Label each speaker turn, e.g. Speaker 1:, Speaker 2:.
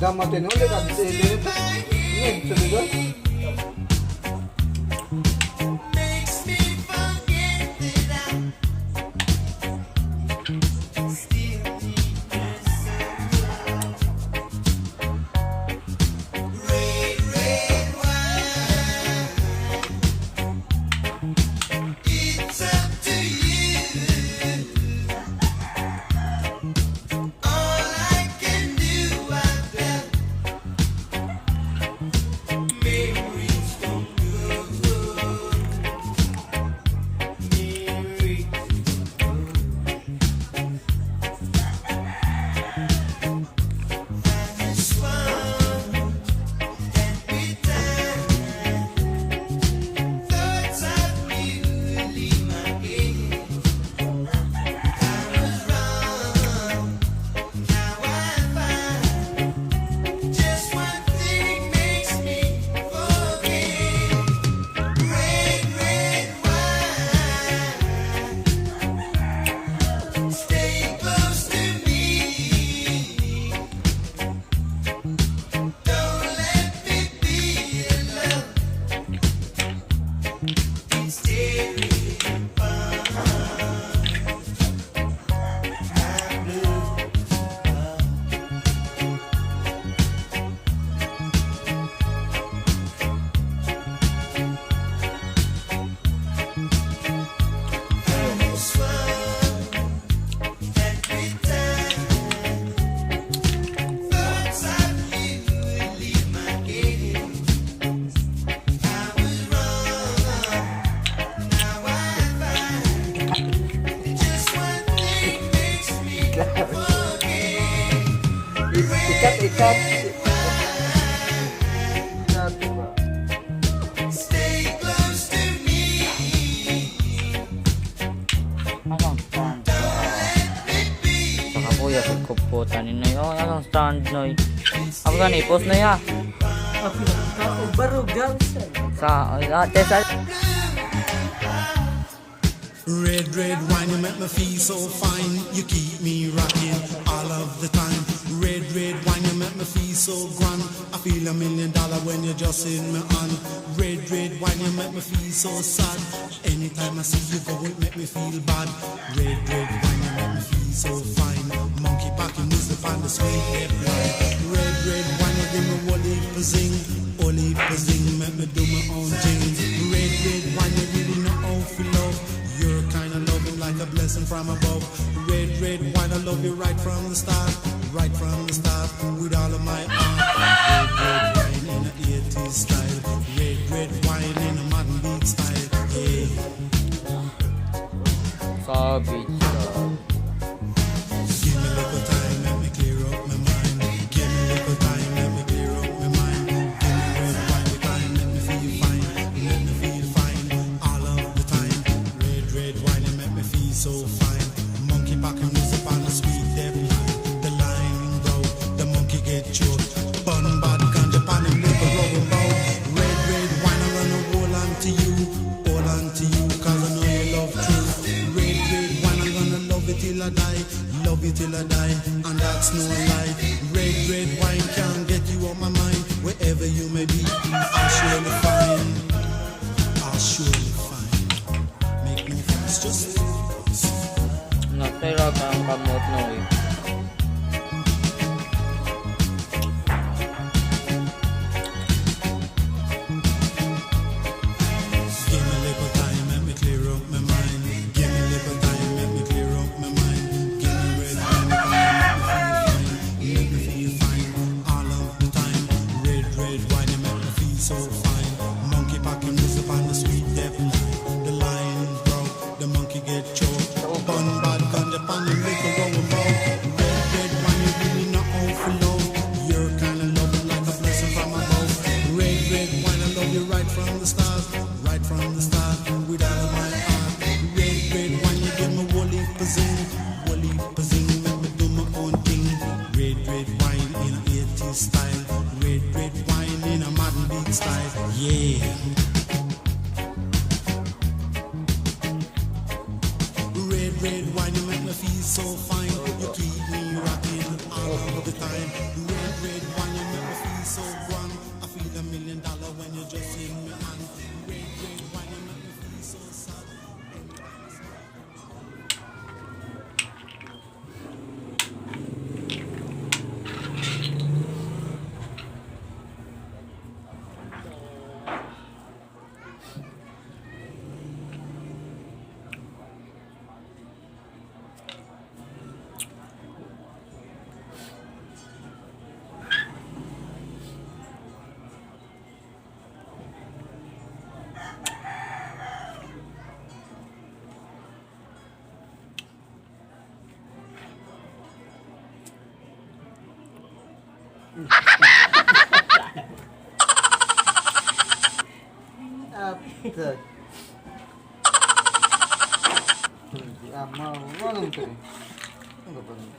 Speaker 1: Gamatin ulit at dito. Ito dito. Ikat.
Speaker 2: Saka po ya kuputan ni Noy. Oh, ang stand Noy. Ako kan ipos na ya.
Speaker 1: Baru Johnson.
Speaker 2: Sa tesa.
Speaker 3: Red wine, you make me feel so fine. You keep me rocking all of the time. Red wine, you make me feel so grand. I feel $1 million when you're just in my hand. Red wine, you make me feel so sad. Anytime I see you go, it make me feel bad. Red wine, you make me feel so fine. Monkey packing music on the sweet red wine. Red wine, you give me Wally Pazing, make me do my own thing. Red wine, you really know how to love. You're kind of loving like a blessing from above. Red wine, I love you right from the start. Right from the start, with all of my heart. Red wine in an 80s style. Red wine in a modern beat style. Yeah.
Speaker 2: Sabi siya.
Speaker 3: Give me a little time, let me clear up my mind. Give me a little time, let me clear up my mind. Give me red wine with time, let me feel fine. Let me feel fine all of the time. Red wine, you make me feel so fine. Monkey packing music on the sweet dead line. The line grow, the monkey get choked. Bun bad ganja pan and liquor rubber bow. Red wine, I run a hold on to you, cause I know you love truth. Red wine, I'm gonna love it till I die, and that's no lie. Red wine can't get you on my mind. Wherever you may be, I'll surely find. Make no fuss, just
Speaker 2: Natira ka ang kamot Noy.
Speaker 3: give me a little time, let me clear up my mind. Give me a little time, let me clear up my mind. Give me red wine, make me feel fine. All of the time. Red wine, you make me feel so fine. Monkey packing music on the sweet death line. The line broke, the monkey get choked. Bun bad ganja pan and liquor going bout.
Speaker 1: After. Mau, mau tuh. Enggak pernah.